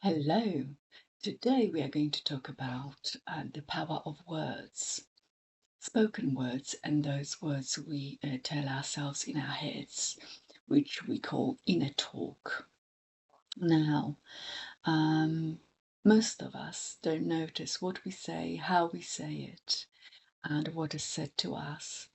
Hello. Today we are going to talk about the power of words, spoken words, and those words we tell ourselves in our heads, which we call inner talk. Now, um, most of us don't notice what we say, how we say it, and what is said to us.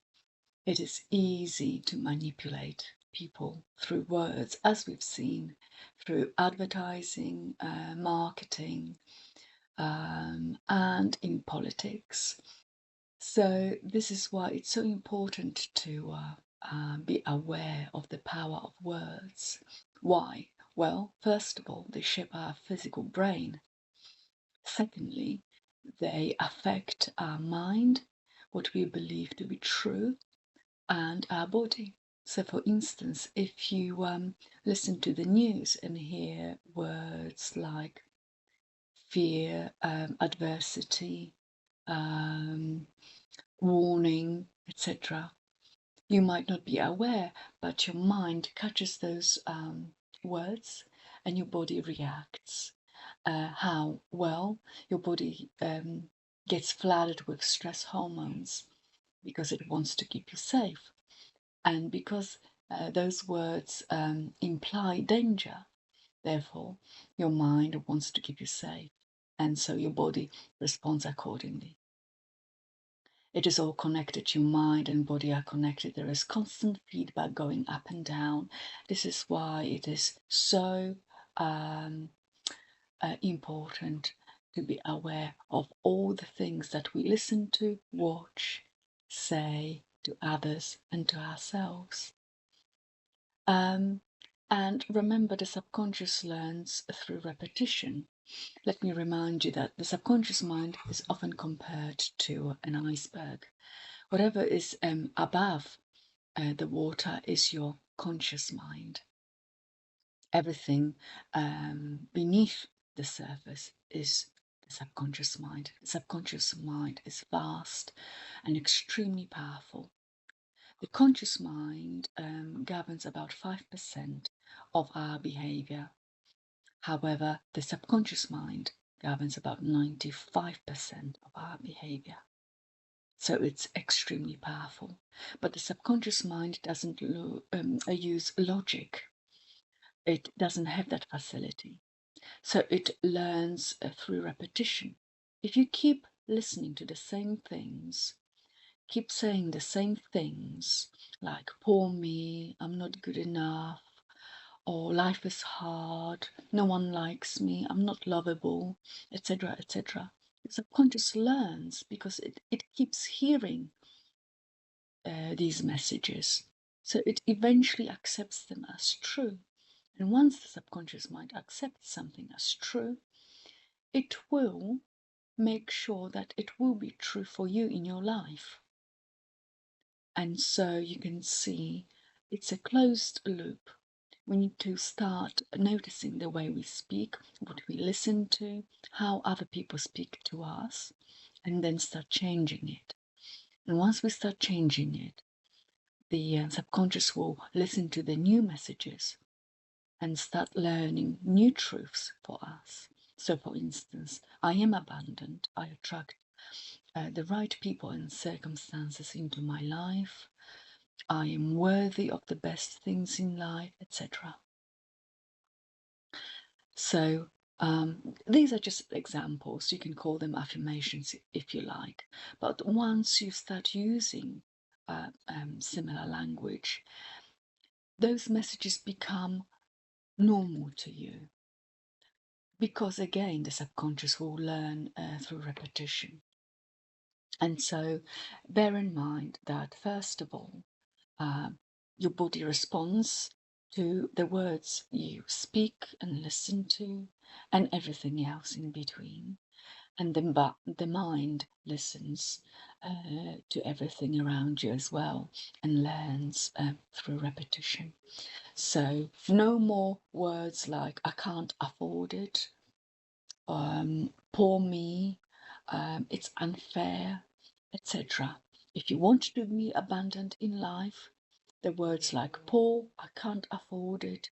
It is easy to manipulate people through words, as we've seen, through advertising, marketing, and in politics. So, this is why it's so important to be aware of the power of words. Why? Well, first of all, they shape our physical brain. Secondly, they affect our mind, what we believe to be true, and our body. So, for instance, if you listen to the news and hear words like fear, adversity, um, warning, etc., you might not be aware, but your mind catches those words and your body reacts. How? Well, your body gets flooded with stress hormones because it wants to keep you safe. And because those words imply danger, therefore, your mind wants to keep you safe. And so your body responds accordingly. It is all connected. Your mind and body are connected. There is constant feedback going up and down. This is why it is so important to be aware of all the things that we listen to, watch, say to others and to ourselves. And remember, the subconscious learns through repetition. Let me remind you that the subconscious mind is often compared to an iceberg. Whatever is above the water is your conscious mind. Everything beneath the surface is the subconscious mind. The subconscious mind is vast and extremely powerful. The conscious mind governs about 5% of our behavior. However, the subconscious mind governs about 95% of our behavior. So it's extremely powerful. But the subconscious mind doesn't use logic. It doesn't have that facility. So it learns through repetition. If you keep listening to the same things, keep saying the same things, like poor me, I'm not good enough, or life is hard, no one likes me, I'm not lovable, etc., etc. The subconscious learns because it keeps hearing these messages. So it eventually accepts them as true. And once the subconscious mind accepts something as true, it will make sure that it will be true for you in your life. And so you can see it's a closed loop. We need to start noticing the way we speak, what we listen to, how other people speak to us, and then start changing it. And once we start changing it, the subconscious will listen to the new messages and start learning new truths for us. So, for instance, I am abundant, I attract the right people and circumstances into my life, I am worthy of the best things in life, etc. So, these are just examples. You can call them affirmations if you like. But once you start using similar language, those messages become normal to you. Because again, the subconscious will learn through repetition. And so bear in mind that, first of all, your body responds to the words you speak and listen to, and everything else in between. And then the mind listens to everything around you as well and learns through repetition. So no more words like I can't afford it, poor me, it's unfair, etc. If you want to be abundant in life, the words like poor, I can't afford it,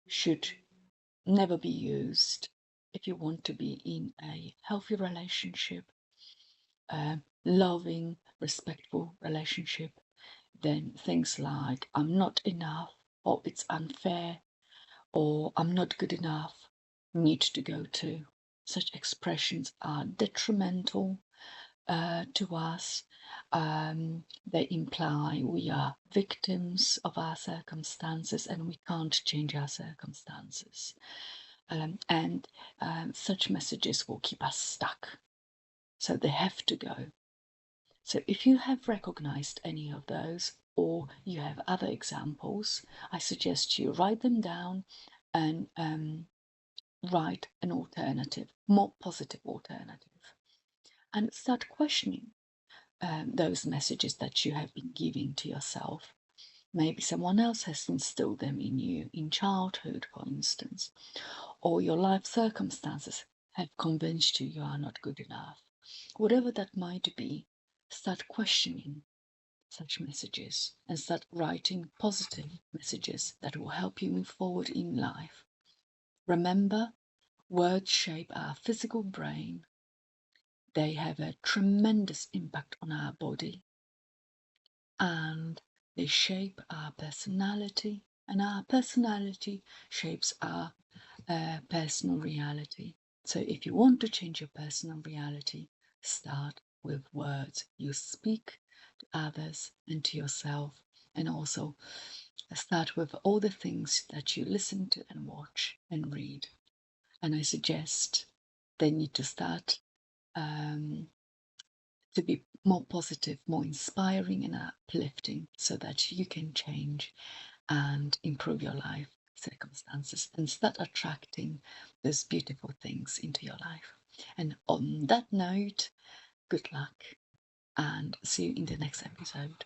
should never be used. if you want to be in a healthy relationship, loving, respectful relationship, then things like I'm not enough, or it's unfair, or I'm not good enough need to go too. Such expressions are detrimental to us. They imply we are victims of our circumstances and we can't change our circumstances. And such messages will keep us stuck. So they have to go. So if you have recognized any of those, or you have other examples, I suggest you write them down and write an alternative, more positive alternative, and start questioning those messages that you have been giving to yourself. Maybe someone else has instilled them in you in childhood, for instance, or your life circumstances have convinced you you are not good enough. Whatever that might be, start questioning such messages and start writing positive messages that will help you move forward in life. Remember, words shape our physical brain. They have a tremendous impact on our body, and they shape our personality, and our personality shapes our personal reality. So if you want to change your personal reality, start with words you speak to others and to yourself, and also start with all the things that you listen to and watch and read. And I suggest they need to start to be more positive, more inspiring and uplifting, so that you can change and improve your life circumstances and start attracting those beautiful things into your life. And on that note, good luck and see you in the next episode.